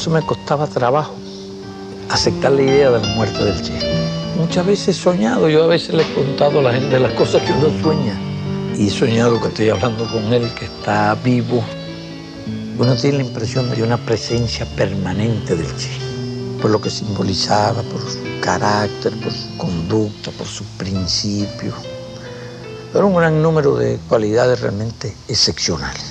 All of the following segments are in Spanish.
eso me costaba trabajo aceptar la idea de la muerte del Che. Muchas veces he soñado, yo a veces le he contado a la gente las cosas que uno sueña. Y he soñado que estoy hablando con él, que está vivo. Uno tiene la impresión de una presencia permanente del Che, por lo que simbolizaba, por su carácter, por su conducta, por sus principios. Era un gran número de cualidades realmente excepcionales.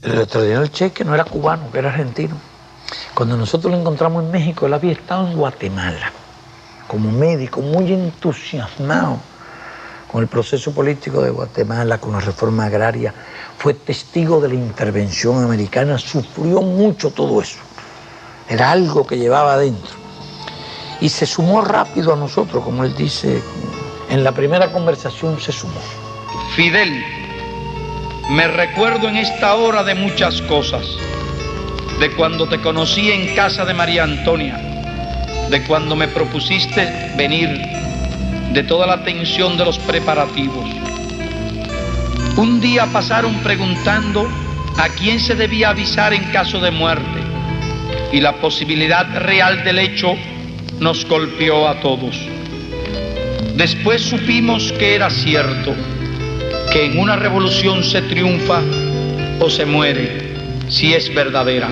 El extraordinario Che, que no era cubano, que era argentino. Cuando nosotros lo encontramos en México, él había estado en Guatemala como médico, muy entusiasmado con el proceso político de Guatemala, con la reforma agraria. Fue testigo de la intervención americana, sufrió mucho todo eso. Era algo que llevaba adentro. Y se sumó rápido a nosotros, como él dice, en la primera conversación se sumó. Fidel, me recuerdo en esta hora de muchas cosas, de cuando te conocí en casa de María Antonia, de cuando me propusiste venir, de toda la tensión de los preparativos. Un día pasaron preguntando a quién se debía avisar en caso de muerte, y la posibilidad real del hecho nos golpeó a todos. Después supimos que era cierto, que en una revolución se triunfa o se muere, si es verdadera.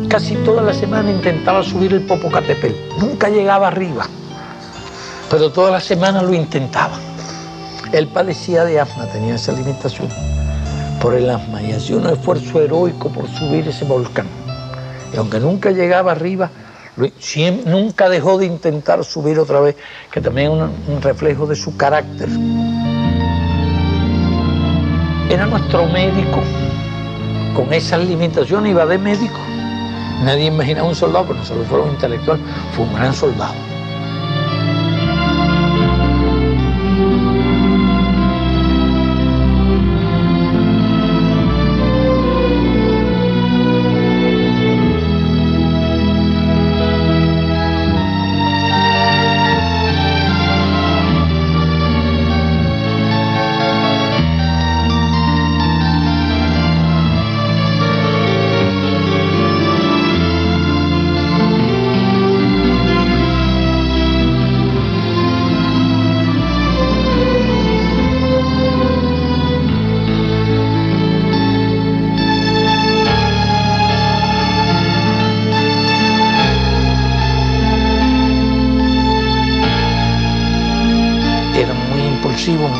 Casi toda la semana intentaba subir el Popocatépetl. Nunca llegaba arriba, pero toda la semana lo intentaba. Él padecía de asma, tenía esa limitación por el asma y hacía un esfuerzo heroico por subir ese volcán. Y aunque nunca llegaba arriba, nunca dejó de intentar subir otra vez, que también es un reflejo de su carácter. Era nuestro médico. Con esas limitaciones iba de médico. Nadie imaginaba un soldado, pero no solo fue un intelectual, fue un gran soldado.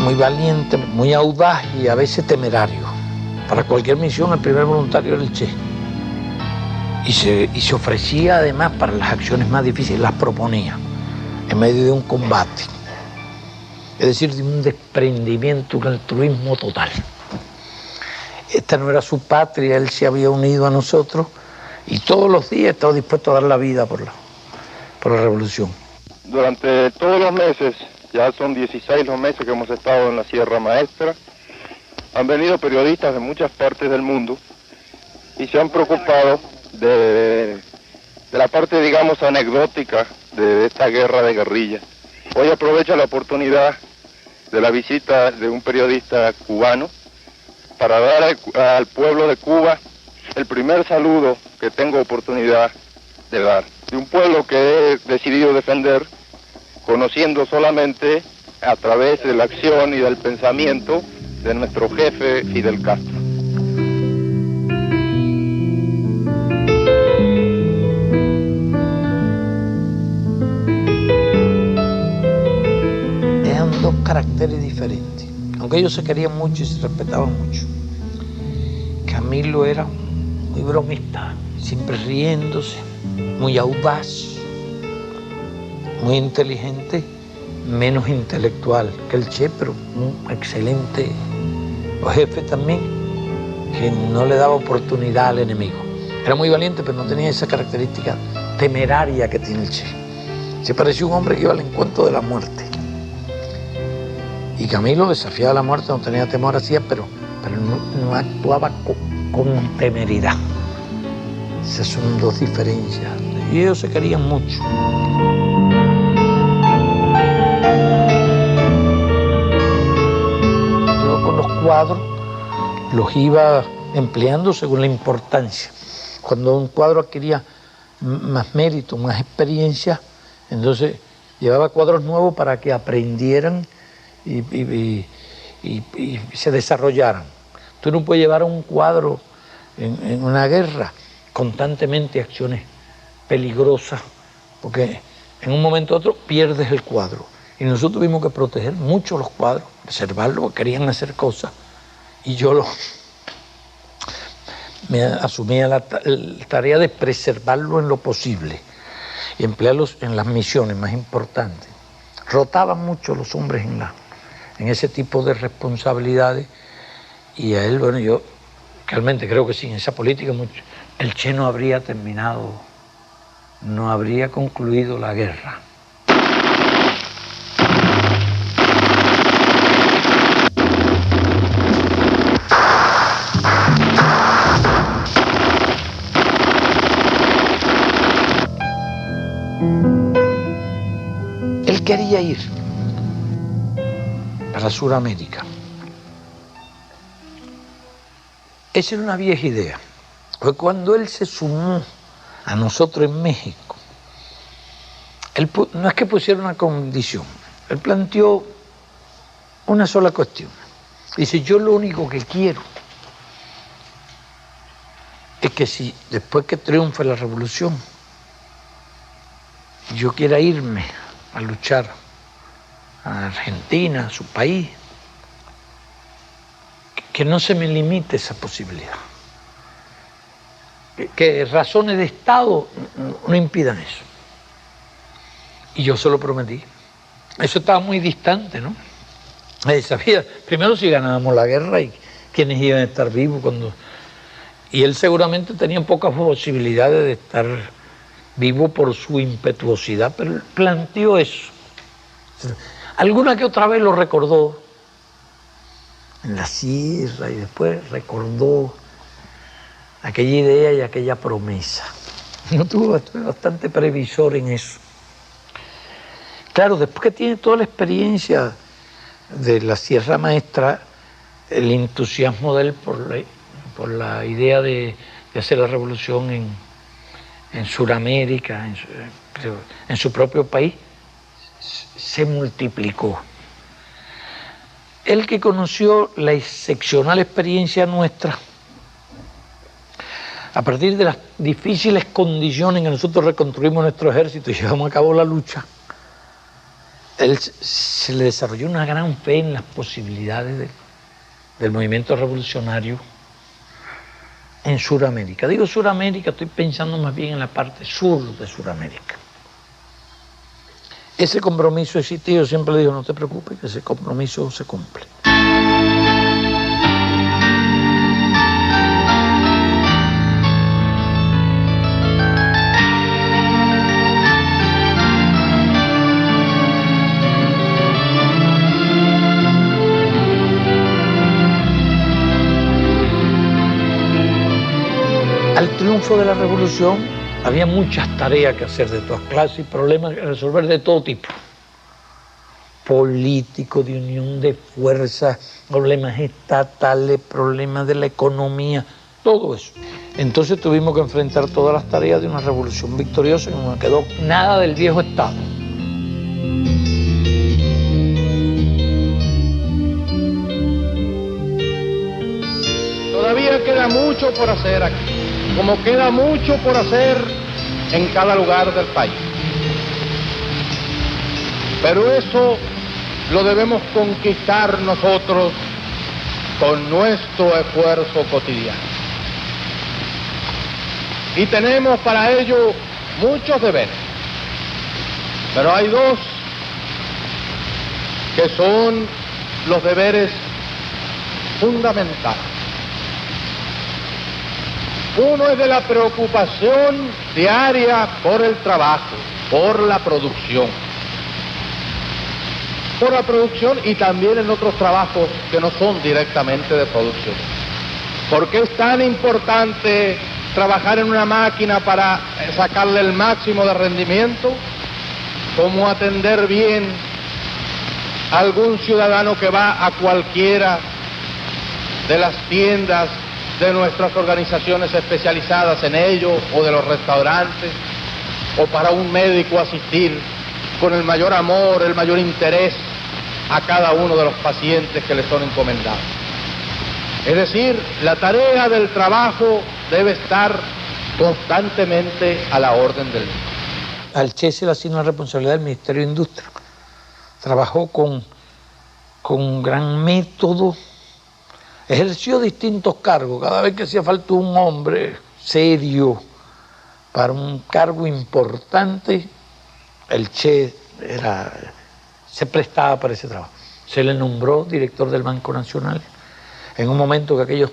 Muy valiente, muy audaz y a veces temerario. Para cualquier misión el primer voluntario era el Che. Y se ofrecía además para las acciones más difíciles, las proponía en medio de un combate. Es decir, de un desprendimiento, un altruismo total. Esta no era su patria, él se había unido a nosotros y todos los días estaba dispuesto a dar la vida por la revolución. Durante todos los meses, ya son 16 los meses que hemos estado en la Sierra Maestra, han venido periodistas de muchas partes del mundo y se han preocupado de la parte, digamos, anecdótica de esta guerra de guerrilla. Hoy aprovecho la oportunidad de la visita de un periodista cubano para dar al pueblo de Cuba el primer saludo que tengo oportunidad de dar. De un pueblo que he decidido defender, conociendo solamente a través de la acción y del pensamiento de nuestro jefe Fidel Castro. aunque ellos se querían mucho y se respetaban mucho. Camilo era muy bromista, siempre riéndose, muy audaz, muy inteligente, menos intelectual que el Che, pero un excelente jefe también, que no le daba oportunidad al enemigo. Era muy valiente, pero no tenía esa característica temeraria que tiene el Che. Se parecía un hombre que iba al encuentro de la muerte. Y Camilo desafiaba la muerte, no tenía temor, hacía, pero no actuaba con temeridad. Esas son dos diferencias. Y ellos se querían mucho. Yo con los cuadros los iba empleando según la importancia. Cuando un cuadro adquiría más mérito, más experiencia, entonces llevaba cuadros nuevos para que aprendieran y se desarrollaran. Tú no puedes llevar un cuadro en una guerra constantemente acciones peligrosas, porque en un momento u otro pierdes el cuadro. Y nosotros tuvimos que proteger mucho los cuadros, preservarlos, porque querían hacer cosas. Y yo me asumía la tarea de preservarlo en lo posible y emplearlos en las misiones más importantes. Rotaban mucho los hombres en ese tipo de responsabilidades, y a él, bueno, yo realmente creo que sin esa política el Che no habría terminado, no habría concluido la guerra. Él quería ir para Sudamérica. Esa era una vieja idea. Fue cuando él se sumó a nosotros en México. Él no es que pusiera una condición, él planteó una sola cuestión. Dice, yo lo único que quiero es que si después que triunfe la revolución, yo quiera irme a luchar a Argentina, a su país, que no se me limite esa posibilidad. Que razones de Estado no impidan eso. Y yo se lo prometí. Eso estaba muy distante, ¿no? Sabía, primero si ganábamos la guerra y quiénes iban a estar vivos cuando... Y él seguramente tenía pocas posibilidades de estar vivo por su impetuosidad, pero él planteó eso. Alguna que otra vez lo recordó en la sierra y después recordó aquella idea y aquella promesa. Yo tuve bastante previsor en eso. Claro, después que tiene toda la experiencia de la Sierra Maestra, el entusiasmo de él por la idea de hacer la revolución en Sudamérica, en su propio país, se multiplicó. Él que conoció la excepcional experiencia nuestra, a partir de las difíciles condiciones en que nosotros reconstruimos nuestro ejército y llevamos a cabo la lucha, él se le desarrolló una gran fe en las posibilidades del movimiento revolucionario en Sudamérica. Digo Sudamérica, estoy pensando más bien en la parte sur de Sudamérica. Ese compromiso existió, yo siempre le digo, no te preocupes, que ese compromiso se cumple. Al triunfo de la revolución había muchas tareas que hacer de todas clases y problemas que resolver de todo tipo. Político, de unión de fuerzas, problemas estatales, problemas de la economía, todo eso. Entonces tuvimos que enfrentar todas las tareas de una revolución victoriosa y no quedó nada del viejo Estado. Todavía queda mucho por hacer aquí, como queda mucho por hacer en cada lugar del país. Pero eso lo debemos conquistar nosotros con nuestro esfuerzo cotidiano. Y tenemos para ello muchos deberes, pero hay dos que son los deberes fundamentales. Uno es de la preocupación diaria por el trabajo, por la producción. Por la producción y también en otros trabajos que no son directamente de producción. ¿Por qué es tan importante trabajar en una máquina para sacarle el máximo de rendimiento? Como atender bien a algún ciudadano que va a cualquiera de las tiendas de nuestras organizaciones especializadas en ello, o de los restaurantes, o para un médico asistir con el mayor amor, el mayor interés a cada uno de los pacientes que le son encomendados. Es decir, la tarea del trabajo debe estar constantemente a la orden del día. Al Che se le asignó la responsabilidad del Ministerio de Industria. Trabajó con gran método, ejerció distintos cargos. Cada vez que hacía falta un hombre serio para un cargo importante, el Che se prestaba para ese trabajo. Se le nombró director del Banco Nacional. En un momento que aquellos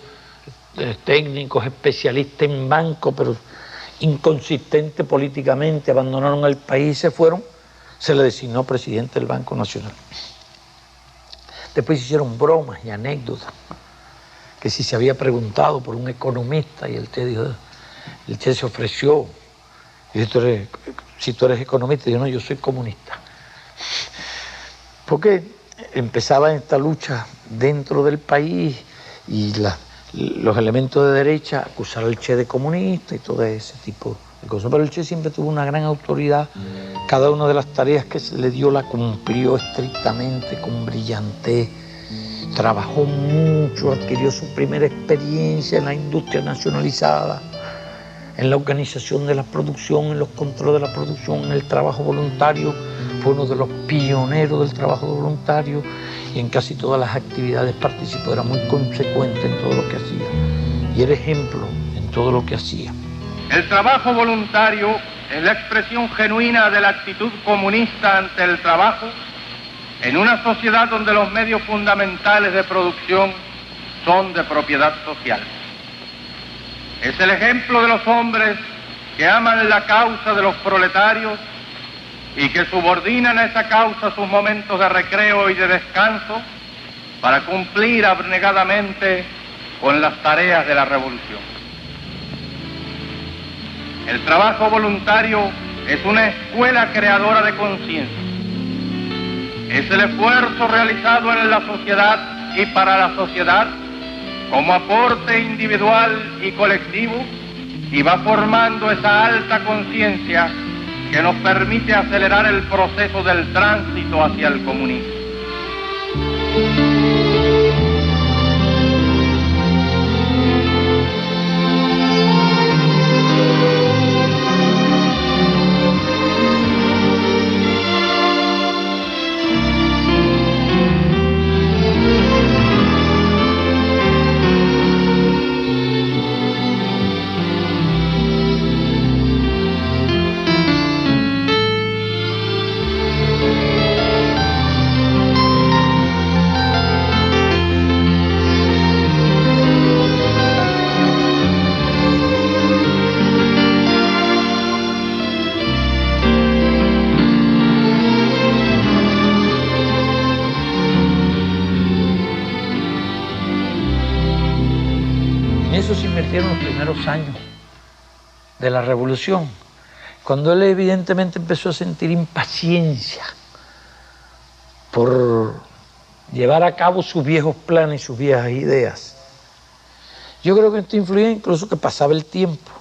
técnicos, especialistas en banco, pero inconsistentes políticamente, abandonaron el país y se fueron, se le designó presidente del Banco Nacional. Después hicieron bromas y anécdotas, que si se había preguntado por un economista, y el Che se ofreció, y si tú eres economista, y yo no, yo soy comunista. Porque empezaba esta lucha dentro del país y los elementos de derecha acusar al Che de comunista y todo ese tipo de cosas. Pero el Che siempre tuvo una gran autoridad. Cada una de las tareas que se le dio la cumplió estrictamente, con brillantez. Trabajó mucho, adquirió su primera experiencia en la industria nacionalizada, en la organización de la producción, en los controles de la producción, en el trabajo voluntario. Fue uno de los pioneros del trabajo voluntario y en casi todas las actividades participó. Era muy consecuente en todo lo que hacía y era ejemplo en todo lo que hacía. El trabajo voluntario es la expresión genuina de la actitud comunista ante el trabajo en una sociedad donde los medios fundamentales de producción son de propiedad social. Es el ejemplo de los hombres que aman la causa de los proletarios y que subordinan a esa causa sus momentos de recreo y de descanso para cumplir abnegadamente con las tareas de la revolución. El trabajo voluntario es una escuela creadora de conciencia. Es el esfuerzo realizado en la sociedad y para la sociedad como aporte individual y colectivo, y va formando esa alta conciencia que nos permite acelerar el proceso del tránsito hacia el comunismo. Se invirtieron los primeros años de la revolución, cuando él evidentemente empezó a sentir impaciencia por llevar a cabo sus viejos planes y sus viejas ideas. Yo creo que esto influía incluso que pasaba el tiempo.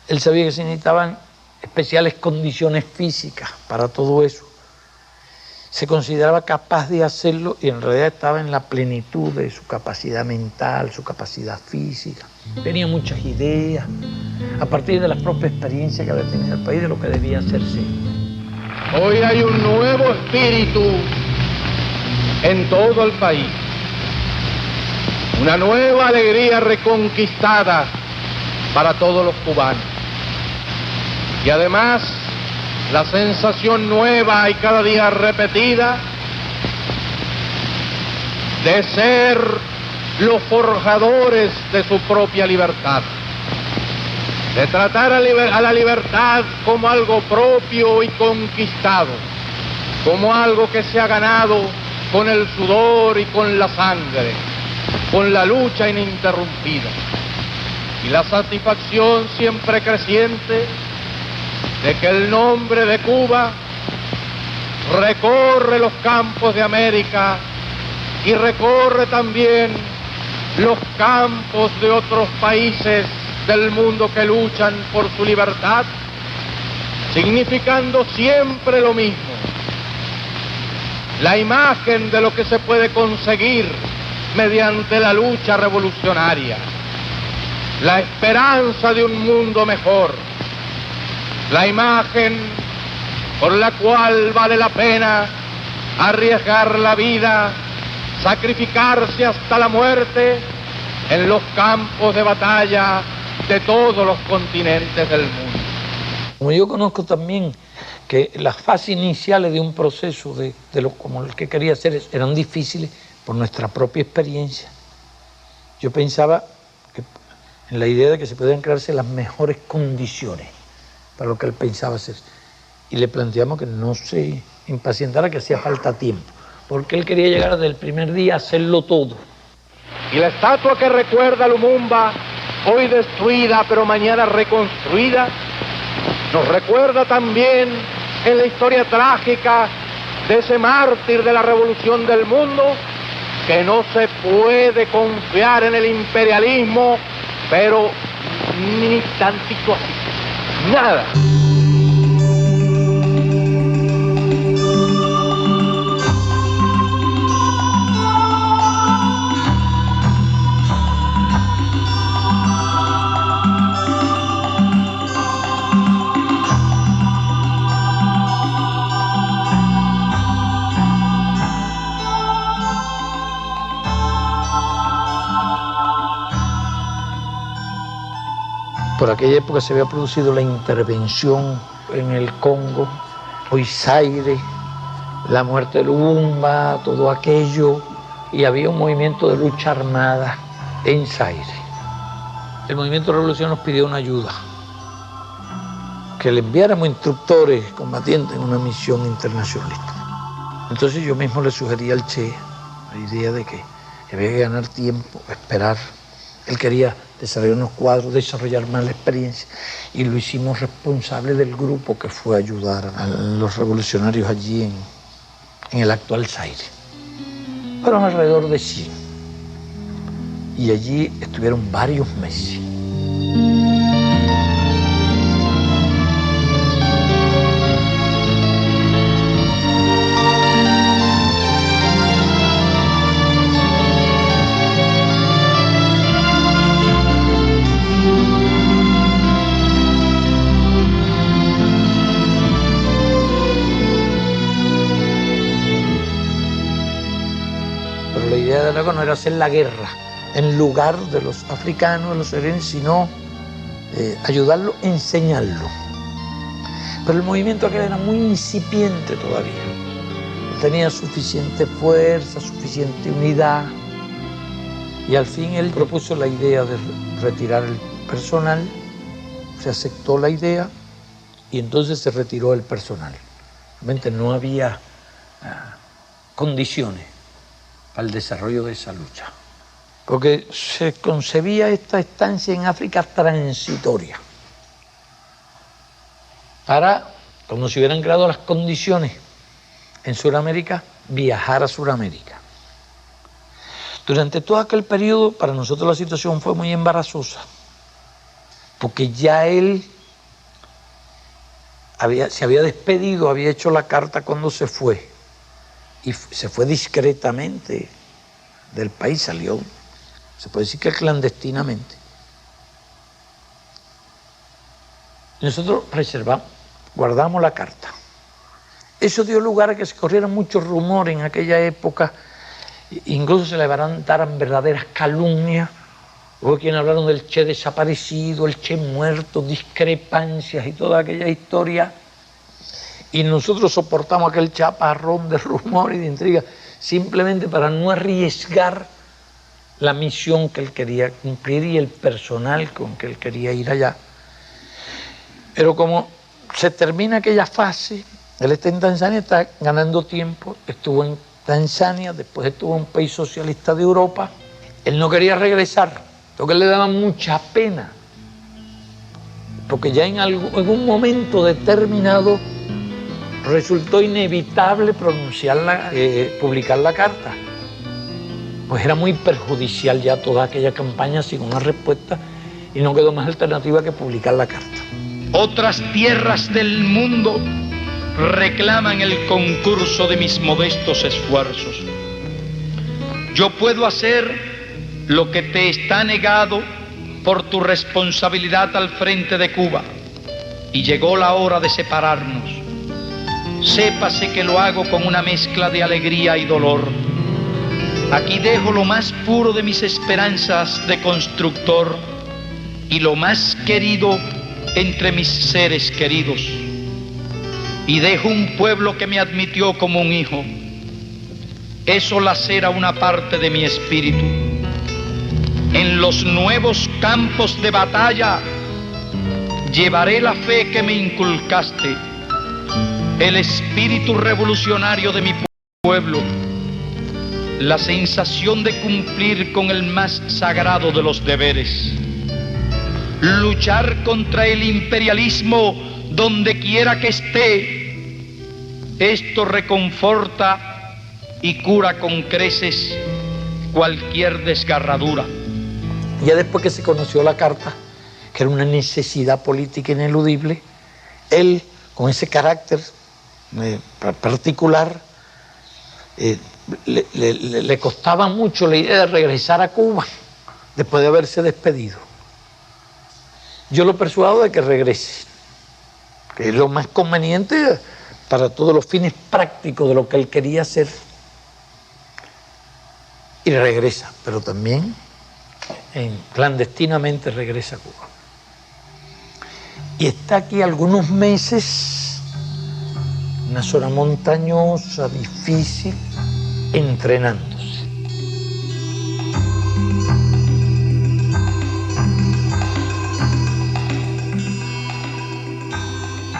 Él sabía que se necesitaban especiales condiciones físicas para todo eso. Se consideraba capaz de hacerlo y en realidad estaba en la plenitud de su capacidad mental, su capacidad física. Tenía muchas ideas, a partir de la propia experiencia que había tenido el país, de lo que debía hacerse. Hoy hay un nuevo espíritu en todo el país. Una nueva alegría reconquistada para todos los cubanos. Y además, la sensación nueva y cada día repetida de ser los forjadores de su propia libertad, de tratar a la libertad como algo propio y conquistado, como algo que se ha ganado con el sudor y con la sangre, con la lucha ininterrumpida, y la satisfacción siempre creciente de que el nombre de Cuba recorre los campos de América y recorre también los campos de otros países del mundo que luchan por su libertad, significando siempre lo mismo: la imagen de lo que se puede conseguir mediante la lucha revolucionaria, la esperanza de un mundo mejor, la imagen por la cual vale la pena arriesgar la vida, sacrificarse hasta la muerte en los campos de batalla de todos los continentes del mundo. Como yo conozco también que las fases iniciales de un proceso como el que quería hacer eran difíciles por nuestra propia experiencia, yo pensaba en la idea de que se podían crearse las mejores condiciones para lo que él pensaba hacer. Y le planteamos que no se impacientara, que hacía falta tiempo, porque él quería llegar desde el primer día a hacerlo todo. Y la estatua que recuerda a Lumumba, hoy destruida pero mañana reconstruida, nos recuerda también en la historia trágica de ese mártir de la revolución del mundo, que no se puede confiar en el imperialismo, pero ni tantito así, nada. Por aquella época se había producido la intervención en el Congo, o Zaire, la muerte de Lumumba, todo aquello, y había un movimiento de lucha armada en Zaire. El movimiento de revolución nos pidió una ayuda, que le enviáramos instructores combatientes en una misión internacionalista. Entonces yo mismo le sugerí al Che la idea de que había que ganar tiempo, esperar. Él quería desarrollar unos cuadros, desarrollar más la experiencia, y lo hicimos responsable del grupo que fue a ayudar a los revolucionarios allí en el actual Zaire. Fueron alrededor de 100, y allí estuvieron varios meses. No era hacer la guerra en lugar de los africanos, de los serenos, sino ayudarlo, enseñarlo. Pero el movimiento aquel era muy incipiente todavía. No tenía suficiente fuerza, suficiente unidad. Y al fin él propuso la idea de retirar el personal, se aceptó la idea y entonces se retiró el personal. Realmente no había condiciones para el desarrollo de esa lucha, porque se concebía esta estancia en África transitoria, para, como si hubieran creado las condiciones en Sudamérica, viajar a Sudamérica. Durante todo aquel periodo, para nosotros la situación fue muy embarazosa, porque ya él se había despedido, había hecho la carta cuando se fue, y se fue discretamente del país, salió, se puede decir que clandestinamente. Y nosotros guardamos la carta. Eso dio lugar a que se corrieran muchos rumores en aquella época Incluso se levantaron verdaderas calumnias. Hubo quienes hablaron del Che desaparecido, el Che muerto, discrepancias y toda aquella historia. Y nosotros soportamos aquel chaparrón de rumor y de intriga simplemente para no arriesgar la misión que él quería cumplir y el personal con que él quería ir allá. Pero como se termina aquella fase, él está en Tanzania, está ganando tiempo, estuvo en Tanzania, después estuvo en un país socialista de Europa. Él no quería regresar, lo que le daba mucha pena, porque ya en un momento determinado resultó inevitable publicar la carta. Pues era muy perjudicial ya toda aquella campaña sin una respuesta y no quedó más alternativa que publicar la carta. Otras tierras del mundo reclaman el concurso de mis modestos esfuerzos. Yo puedo hacer lo que te está negado por tu responsabilidad al frente de Cuba y llegó la hora de separarnos. Sépase que lo hago con una mezcla de alegría y dolor. Aquí dejo lo más puro de mis esperanzas de constructor y lo más querido entre mis seres queridos. Y dejo un pueblo que me admitió como un hijo. Eso lacera una parte de mi espíritu. En los nuevos campos de batalla llevaré la fe que me inculcaste, el espíritu revolucionario de mi pueblo, la sensación de cumplir con el más sagrado de los deberes, luchar contra el imperialismo donde quiera que esté. Esto reconforta y cura con creces cualquier desgarradura. Ya después que se conoció la carta, que era una necesidad política ineludible, él, con ese carácter particular, le costaba mucho la idea de regresar a Cuba después de haberse despedido. Yo lo persuado de que regrese, que es lo más conveniente para todos los fines prácticos de lo que él quería hacer. Y regresa, pero también clandestinamente regresa a Cuba. Y está aquí algunos meses, una zona montañosa, difícil, entrenándose.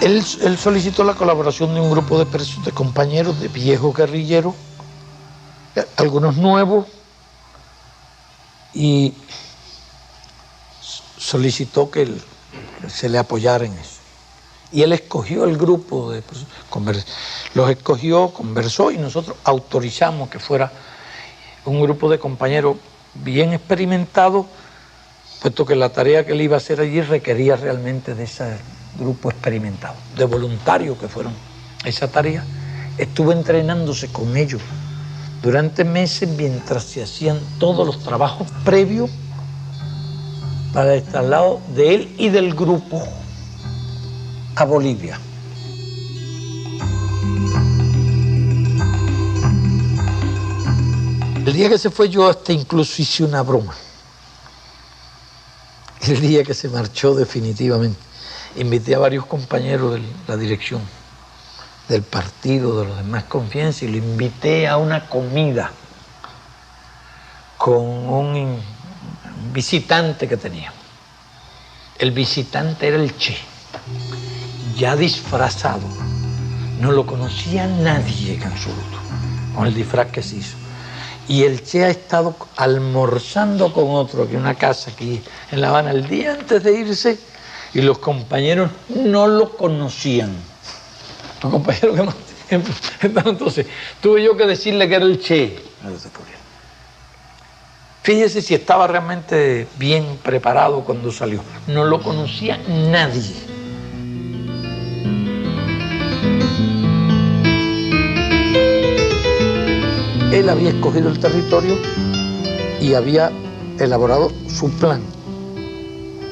Él solicitó la colaboración de un grupo de compañeros, de viejos guerrilleros, algunos nuevos, y solicitó que se le apoyara en eso. Y él escogió el grupo, los escogió, conversó y nosotros autorizamos que fuera un grupo de compañeros bien experimentados, puesto que la tarea que él iba a hacer allí requería realmente de ese grupo experimentado, de voluntarios que fueron esa tarea. Estuvo entrenándose con ellos durante meses mientras se hacían todos los trabajos previos para el traslado de él y del grupo a Bolivia. El día que se fue yo hasta incluso hice una broma. El día que se marchó definitivamente, invité a varios compañeros de la dirección del partido, de los de Más Confianza, y lo invité a una comida con un visitante que tenía. El visitante era el Che, ya disfrazado. No lo conocía nadie en absoluto, con el disfraz que se hizo. Y el Che ha estado almorzando con otro que una casa aquí en La Habana el día antes de irse, y los compañeros no lo conocían. Los compañeros que más tiempo. Entonces, tuve yo que decirle que era el Che. Fíjese si estaba realmente bien preparado cuando salió. No lo conocía nadie. Él había escogido el territorio y había elaborado su plan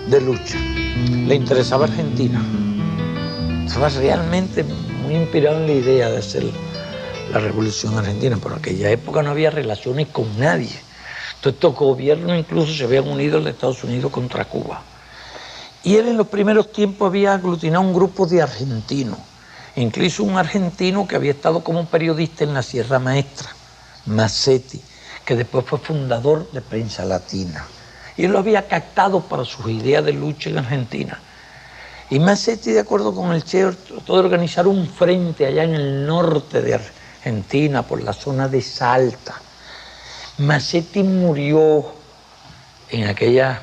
de lucha. Le interesaba Argentina. Estaba realmente muy inspirado en la idea de hacer la Revolución Argentina. Por aquella época no había relaciones con nadie. Entonces estos gobiernos incluso se habían unido al de Estados Unidos contra Cuba. Y él en los primeros tiempos había aglutinado un grupo de argentinos, incluso un argentino que había estado como periodista en la Sierra Maestra, Massetti, que después fue fundador de Prensa Latina. Y él lo había captado para sus ideas de lucha en Argentina. Y Massetti, de acuerdo con el Che, trató de organizar un frente allá en el norte de Argentina, por la zona de Salta. Massetti murió en aquellas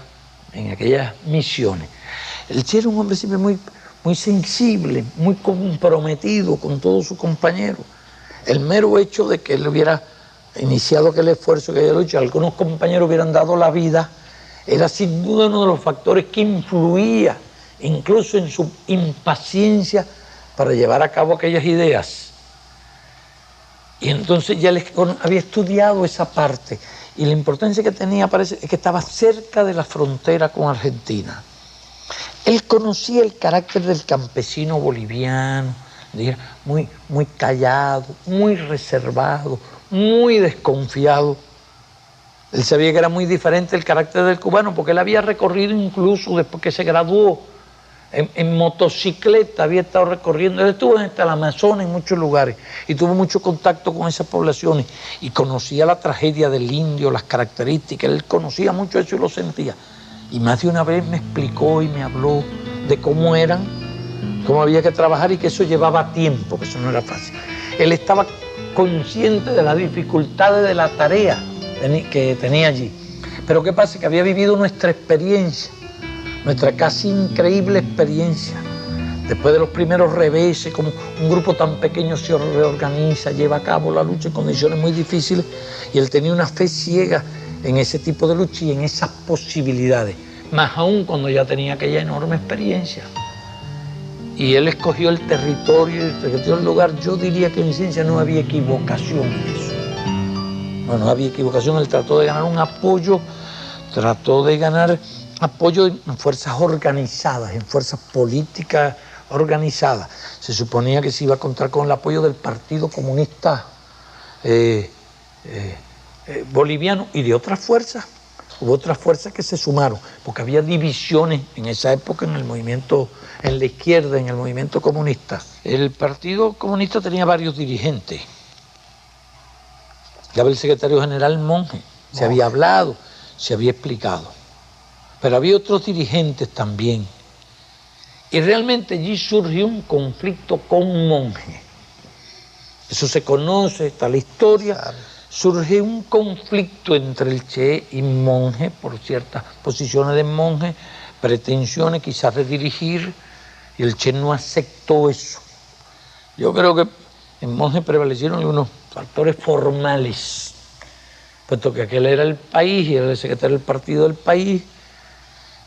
misiones. El Che era un hombre siempre muy sensible, muy comprometido con todos sus compañeros. El mero hecho de que él hubiera iniciado aquel esfuerzo, que había lucha, algunos compañeros hubieran dado la vida, era sin duda uno de los factores que influía incluso en su impaciencia para llevar a cabo aquellas ideas. Y entonces ya él había estudiado esa parte, y la importancia que tenía, parece, es que estaba cerca de la frontera con Argentina. Él conocía el carácter del campesino boliviano, muy callado, muy reservado, muy desconfiado. Él sabía que era muy diferente el carácter del cubano, porque él había recorrido incluso después que se graduó en motocicleta, había estado recorriendo. Él estuvo hasta el Amazonas, en muchos lugares, y tuvo mucho contacto con esas poblaciones, y conocía la tragedia del indio, las características. Él conocía mucho eso y lo sentía. Y más de una vez me explicó y me habló de cómo eran, cómo había que trabajar, y que eso llevaba tiempo, que eso no era fácil. Él estaba consciente de las dificultades de la tarea que tenía allí. Pero ¿qué pasa? Que había vivido nuestra experiencia, nuestra casi increíble experiencia. Después de los primeros reveses, como un grupo tan pequeño se reorganiza, lleva a cabo la lucha en condiciones muy difíciles, y él tenía una fe ciega en ese tipo de lucha y en esas posibilidades, más aún cuando ya tenía aquella enorme experiencia. Y él escogió el territorio y escogió el lugar. Yo diría que en ciencia no había equivocación en eso. No había equivocación. Él trató de ganar un apoyo, trató de ganar apoyo en fuerzas organizadas, en fuerzas políticas organizadas. Se suponía que se iba a contar con el apoyo del Partido Comunista boliviano y de otras fuerzas. Hubo otras fuerzas que se sumaron, porque había divisiones en esa época en el movimiento, en la izquierda, en el movimiento comunista. El Partido Comunista tenía varios dirigentes. Estaba el secretario general Monge, se había hablado, se había explicado. Pero había otros dirigentes también. Y realmente allí surgió un conflicto con Monge. Eso se conoce, está la historia. Surge un conflicto entre el Che y Monge por ciertas posiciones de Monge, pretensiones quizás de dirigir, y el Che no aceptó eso. Yo creo que en Monge prevalecieron unos factores formales, puesto que aquel era el país y era el secretario del partido del país,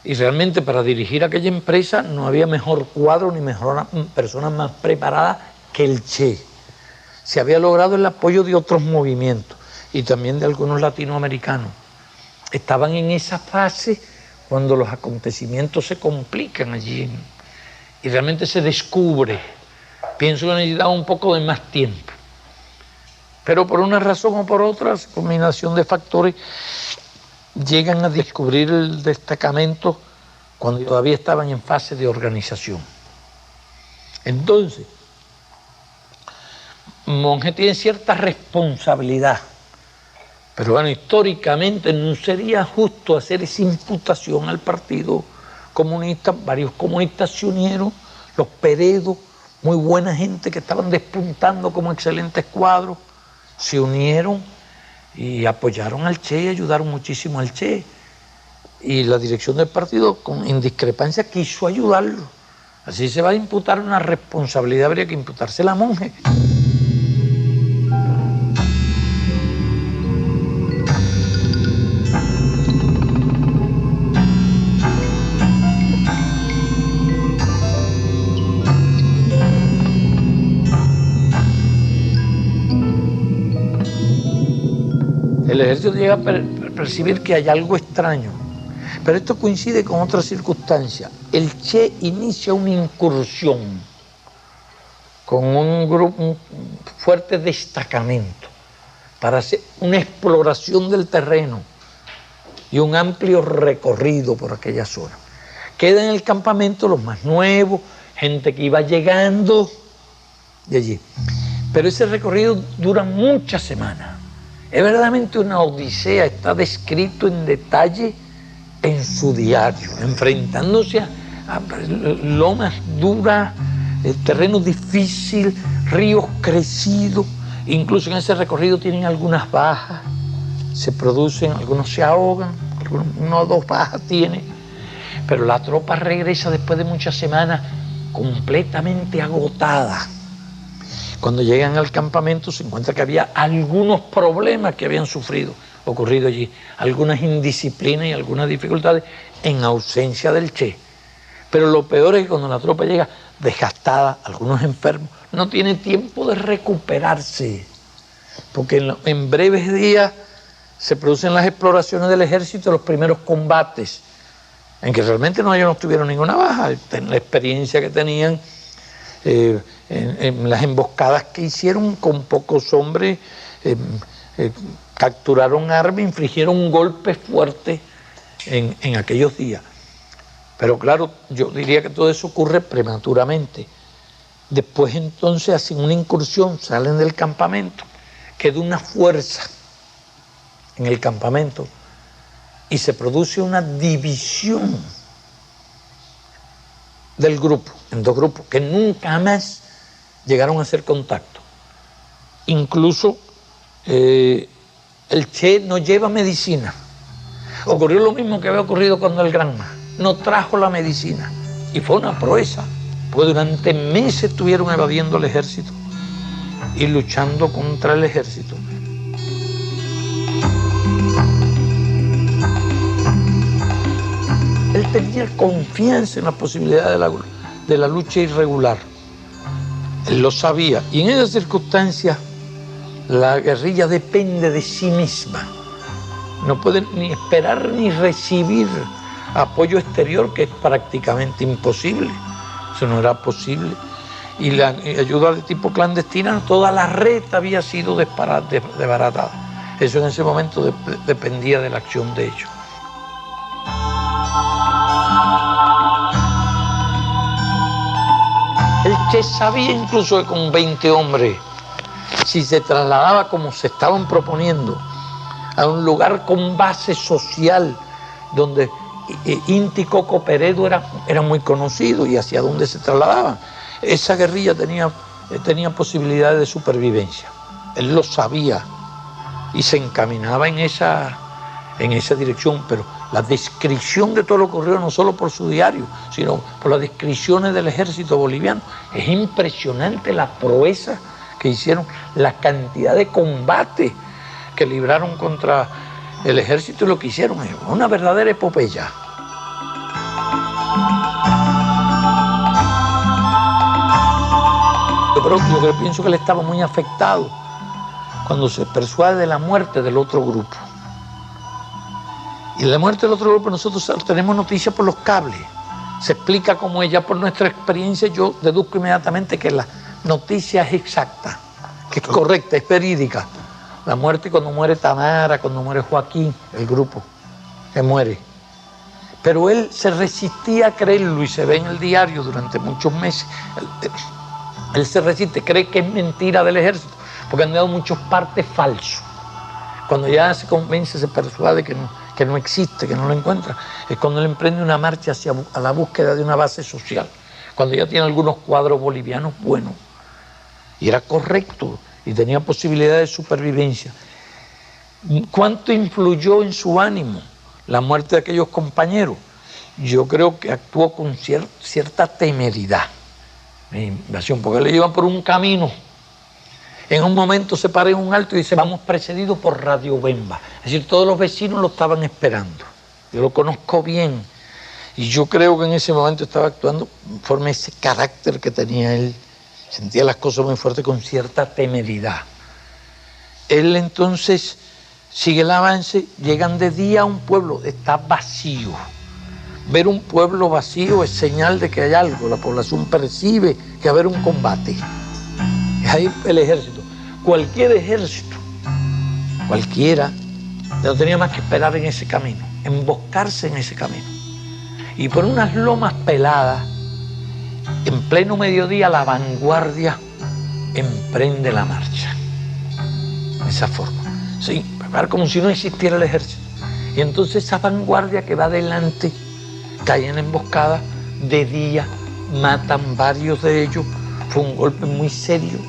y realmente para dirigir aquella empresa no había mejor cuadro ni mejor persona más preparada que el Che. Se había logrado el apoyo de otros movimientos y también de algunos latinoamericanos. Estaban en esa fase cuando los acontecimientos se complican allí y realmente se descubre. Pienso que necesitaba un poco de más tiempo. Pero por una razón o por otra, combinación de factores, llegan a descubrir el destacamento cuando todavía estaban en fase de organización. Entonces, Monge tiene cierta responsabilidad, pero bueno, históricamente no sería justo hacer esa imputación al Partido Comunista. Varios comunistas se unieron, los Peredo, muy buena gente que estaban despuntando como excelentes cuadros, se unieron y apoyaron al Che y ayudaron muchísimo al Che. Y la dirección del partido, en discrepancia, quiso ayudarlo. Así se va a imputar una responsabilidad, habría que imputársela a Monge. El ejército llega a percibir que hay algo extraño, pero esto coincide con otra circunstancia. El Che inicia una incursión con un fuerte destacamento para hacer una exploración del terreno y un amplio recorrido por aquella zona. Quedan en el campamento los más nuevos, gente que iba llegando de allí. Pero ese recorrido dura muchas semanas. Es verdaderamente una odisea, está descrito en detalle en su diario, enfrentándose a lomas duras, terreno difícil, ríos crecidos. Incluso en ese recorrido tienen algunas bajas, se producen, algunos se ahogan, una o dos bajas tiene, pero la tropa regresa después de muchas semanas completamente agotada. Cuando llegan al campamento se encuentra que había algunos problemas que habían ocurrido allí, algunas indisciplinas y algunas dificultades en ausencia del Che. Pero lo peor es que cuando la tropa llega desgastada, algunos enfermos, no tiene tiempo de recuperarse, porque en breves días se producen las exploraciones del ejército, los primeros combates, en que realmente ellos no tuvieron ninguna baja, la experiencia que tenían en las emboscadas que hicieron con pocos hombres, capturaron armas, infligieron golpes fuertes en aquellos días. Pero claro, yo diría que todo eso ocurre prematuramente. Después entonces hacen una incursión, salen del campamento, queda una fuerza en el campamento y se produce una división del grupo, en dos grupos, que nunca más llegaron a hacer contacto. Incluso el Che no lleva medicina. Ocurrió lo mismo que había ocurrido cuando el Granma no trajo la medicina, y fue una proeza, porque durante meses estuvieron evadiendo el ejército y luchando contra el ejército. Él tenía confianza en la posibilidad de la lucha irregular. Él lo sabía, y en esas circunstancias la guerrilla depende de sí misma. No puede ni esperar ni recibir apoyo exterior, que es prácticamente imposible. Eso no era posible. Y la ayuda de tipo clandestina, toda la red había sido desbaratada. Eso en ese momento dependía de la acción de ellos. El Che sabía incluso que con 20 hombres, si se trasladaba como se estaban proponiendo, a un lugar con base social, donde Inti Coco Peredo era muy conocido y hacia donde se trasladaban, esa guerrilla tenía posibilidades de supervivencia. Él lo sabía y se encaminaba en esa dirección, pero la descripción de todo lo ocurrido, no solo por su diario, sino por las descripciones del ejército boliviano, es impresionante la proeza que hicieron, la cantidad de combates que libraron contra el ejército, y lo que hicieron es una verdadera epopeya. Yo pienso que él estaba muy afectado cuando se persuade de la muerte del otro grupo. Y la muerte del otro grupo nosotros tenemos noticias por los cables. Se explica cómo ella, por nuestra experiencia, yo deduzco inmediatamente que la noticia es exacta, que es correcta, es verídica. La muerte cuando muere Tamara, cuando muere Joaquín, el grupo que muere. Pero él se resistía a creerlo, y se ve en el diario durante muchos meses. Él se resiste, cree que es mentira del ejército, porque han dado muchos partes falsos. Cuando ya se convence, se persuade que no existe, que no lo encuentra, es cuando él emprende una marcha a la búsqueda de una base social, cuando ya tiene algunos cuadros bolivianos buenos. Y era correcto, y tenía posibilidad de supervivencia. ¿Cuánto influyó en su ánimo la muerte de aquellos compañeros? Yo creo que actuó con cierta temeridad, porque le llevan por un camino. En un momento se para en un alto y dice: vamos precedidos por Radio Bemba. Es decir, todos los vecinos lo estaban esperando. Yo lo conozco bien, y yo creo que en ese momento estaba actuando conforme ese carácter que tenía él. Sentía las cosas muy fuertes, con cierta temeridad. Él entonces sigue el avance, llegan de día a un pueblo, está vacío. Ver un pueblo vacío es señal de que hay algo, la población percibe que va a haber un combate. Ahí el ejército, cualquier ejército, cualquiera, no tenía más que esperar en ese camino, emboscarse en ese camino. Y por unas lomas peladas, en pleno mediodía, la vanguardia emprende la marcha. De esa forma. Sí, como si no existiera el ejército. Y entonces esa vanguardia que va adelante cae en emboscada de día, matan varios de ellos. Fue un golpe muy serio.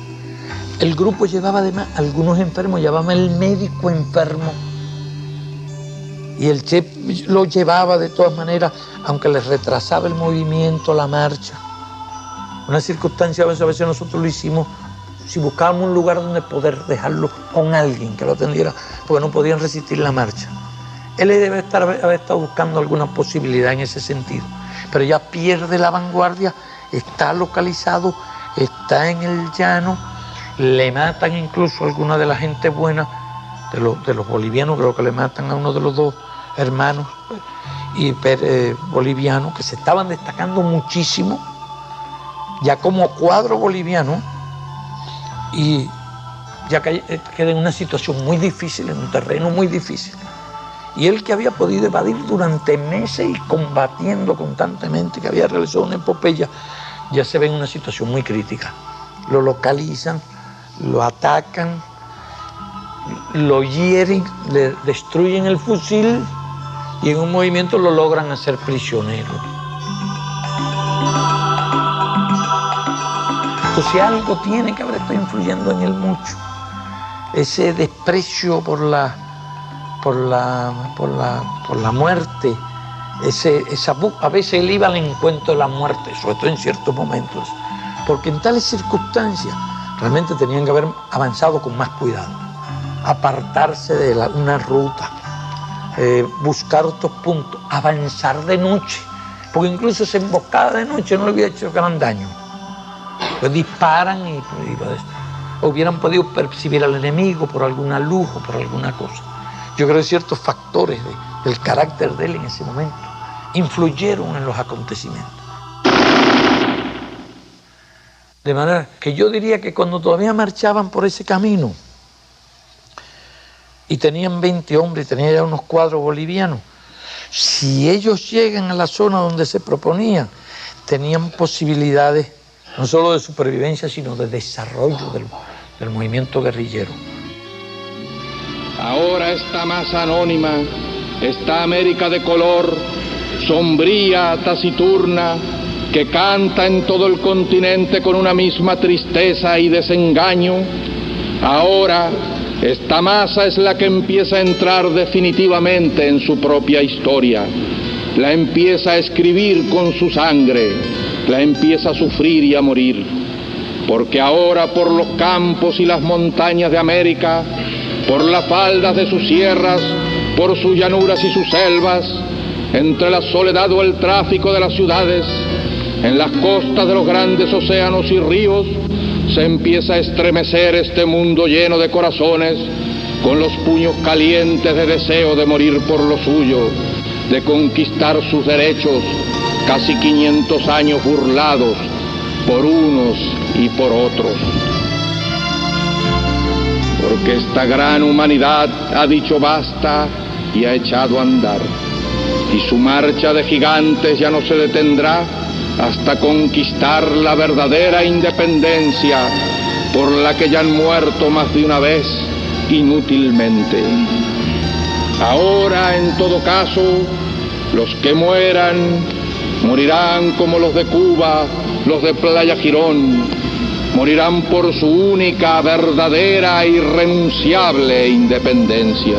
El grupo llevaba además algunos enfermos, llevaba el médico enfermo. Y el Che lo llevaba de todas maneras, aunque les retrasaba el movimiento, la marcha. Una circunstancia, a veces nosotros lo hicimos, si buscábamos un lugar donde poder dejarlo con alguien que lo atendiera, porque no podían resistir la marcha. Él debe haber estado buscando alguna posibilidad en ese sentido, pero ya pierde la vanguardia, está localizado, está en el llano, le matan incluso a alguna de la gente buena, de los bolivianos, creo que le matan a uno de los dos hermanos bolivianos, que se estaban destacando muchísimo, ya como cuadro boliviano, y ya queda en una situación muy difícil, en un terreno muy difícil. Y él, que había podido evadir durante meses y combatiendo constantemente, que había realizado una epopeya, ya se ve en una situación muy crítica. Lo localizan, lo atacan, lo hieren, le destruyen el fusil y en un movimiento lo logran hacer prisionero. Entonces algo tiene que haber estado influyendo en él mucho. Ese desprecio por la muerte, a veces él iba al encuentro de la muerte, sobre todo en ciertos momentos, porque en tales circunstancias realmente tenían que haber avanzado con más cuidado, apartarse de una ruta, buscar otros puntos, avanzar de noche, porque incluso esa emboscada de noche no le hubiera hecho gran daño. Pues disparan y hubieran podido percibir al enemigo por alguna luz o por alguna cosa. Yo creo que ciertos factores del carácter de él en ese momento influyeron en los acontecimientos. De manera que yo diría que cuando todavía marchaban por ese camino y tenían 20 hombres y tenían ya unos cuadros bolivianos, si ellos llegan a la zona donde se proponían, tenían posibilidades no solo de supervivencia, sino de desarrollo del movimiento guerrillero. Ahora esta masa anónima, esta América de color, sombría, taciturna, que canta en todo el continente con una misma tristeza y desengaño, ahora esta masa es la que empieza a entrar definitivamente en su propia historia, la empieza a escribir con su sangre, la empieza a sufrir y a morir, porque ahora por los campos y las montañas de América, por las faldas de sus sierras, por sus llanuras y sus selvas, entre la soledad o el tráfico de las ciudades, en las costas de los grandes océanos y ríos, se empieza a estremecer este mundo lleno de corazones, con los puños calientes de deseo de morir por lo suyo, de conquistar sus derechos, casi 500 años burlados por unos y por otros. Porque esta gran humanidad ha dicho basta y ha echado a andar, y su marcha de gigantes ya no se detendrá hasta conquistar la verdadera independencia por la que ya han muerto más de una vez inútilmente. Ahora, en todo caso, los que mueran, morirán como los de Cuba, los de Playa Girón, morirán por su única, verdadera e irrenunciable independencia.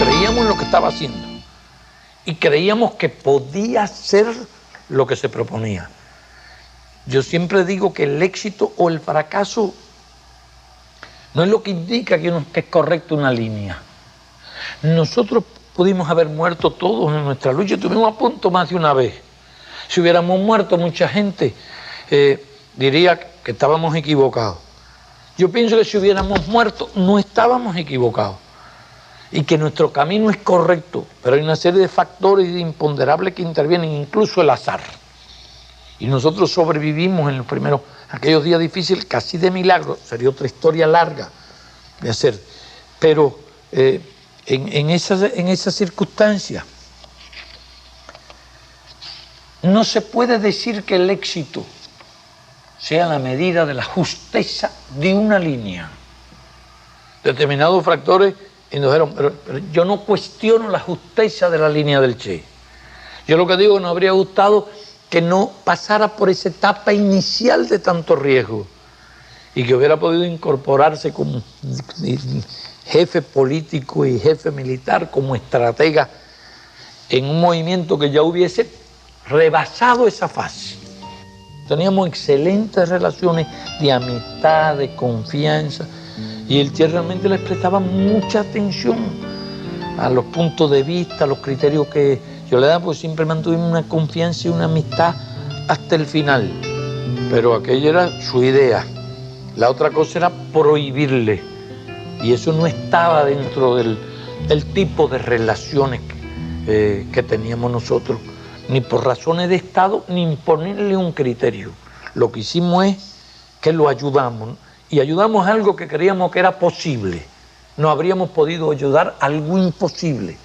Creíamos en lo que estaba haciendo y creíamos que podía ser lo que se proponía. Yo siempre digo que el éxito o el fracaso no es lo que indica que es correcta una línea. Nosotros pudimos haber muerto todos en nuestra lucha, estuvimos a punto más de una vez. Si hubiéramos muerto mucha gente, diría que estábamos equivocados. Yo pienso que si hubiéramos muerto no estábamos equivocados y que nuestro camino es correcto, pero hay una serie de factores imponderables que intervienen, incluso el azar. Y nosotros sobrevivimos en los primeros, aquellos días difíciles, casi de milagro. Sería otra historia larga de hacer. Pero en esas circunstancias no se puede decir que el éxito sea la medida de la justeza de una línea. Determinados factores indujeron, pero yo no cuestiono la justeza de la línea del Che. Yo lo que digo, nos habría gustado que no pasara por esa etapa inicial de tanto riesgo y que hubiera podido incorporarse como jefe político y jefe militar, como estratega en un movimiento que ya hubiese rebasado esa fase. Teníamos excelentes relaciones de amistad, de confianza, y el Che realmente les prestaba mucha atención a los puntos de vista, a los criterios que yo le daba, pues siempre mantuvimos una confianza y una amistad hasta el final. Pero aquella era su idea. La otra cosa era prohibirle, y eso no estaba dentro del tipo de relaciones que teníamos nosotros, ni por razones de Estado, ni imponerle un criterio. Lo que hicimos es que lo ayudamos, y ayudamos a algo que creíamos que era posible. No habríamos podido ayudar a algo imposible,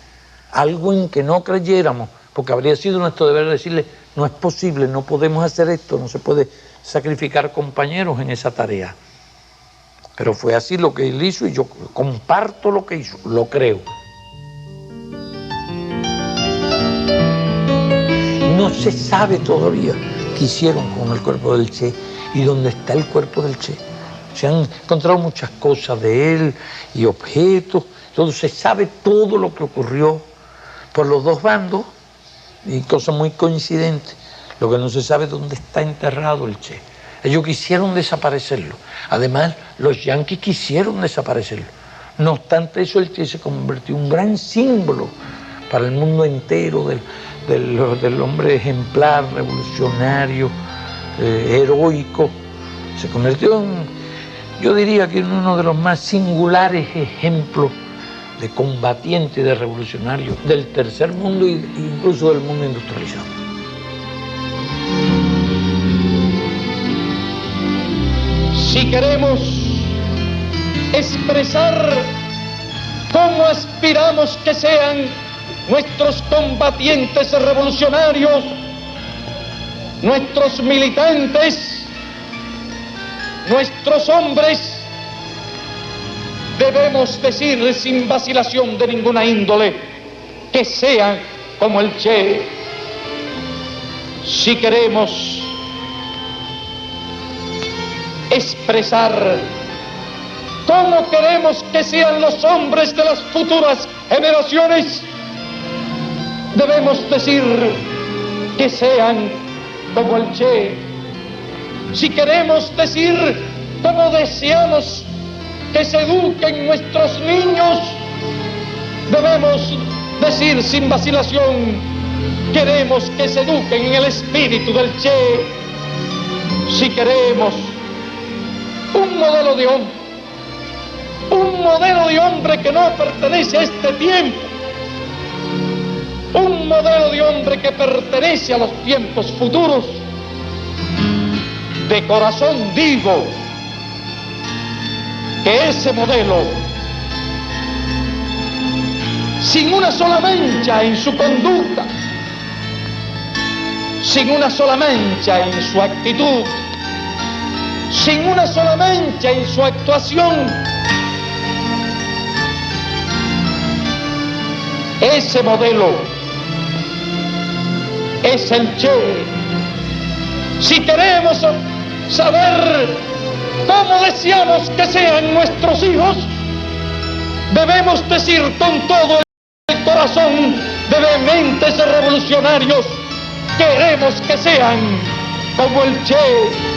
algo en que no creyéramos, porque habría sido nuestro deber decirle, no es posible, no podemos hacer esto, no se puede sacrificar compañeros en esa tarea. Pero fue así lo que él hizo, y yo comparto lo que hizo, lo creo. No se sabe todavía qué hicieron con el cuerpo del Che y dónde está el cuerpo del Che. Se han encontrado muchas cosas de él y objetos, entonces se sabe todo lo que ocurrió por los dos bandos y cosas muy coincidentes. Lo que no se sabe es dónde está enterrado el Che. Ellos quisieron desaparecerlo. Además, los yanquis quisieron desaparecerlo. No obstante eso, el Che se convirtió en un gran símbolo para el mundo entero del hombre ejemplar, revolucionario, heroico. Se convirtió en, yo diría que en uno de los más singulares ejemplos de combatiente y de revolucionario del tercer mundo e incluso del mundo industrializado. Si queremos expresar cómo aspiramos que sean nuestros combatientes revolucionarios, nuestros militantes, nuestros hombres, debemos decir sin vacilación de ninguna índole que sean como el Che. Si queremos expresar cómo queremos que sean los hombres de las futuras generaciones, debemos decir que sean como el Che. Si queremos decir cómo deseamos que se eduquen nuestros niños, debemos decir sin vacilación, queremos que se eduquen en el espíritu del Che. Si queremos un modelo de hombre que no pertenece a este tiempo, un modelo de hombre que pertenece a los tiempos futuros, de corazón digo que ese modelo, sin una sola mancha en su conducta, sin una sola mancha en su actitud, sin una sola mancha en su actuación, ese modelo es el Che. Si queremos saber cómo deseamos que sean nuestros hijos, debemos decir con todo el corazón de vehementes revolucionarios, queremos que sean como el Che.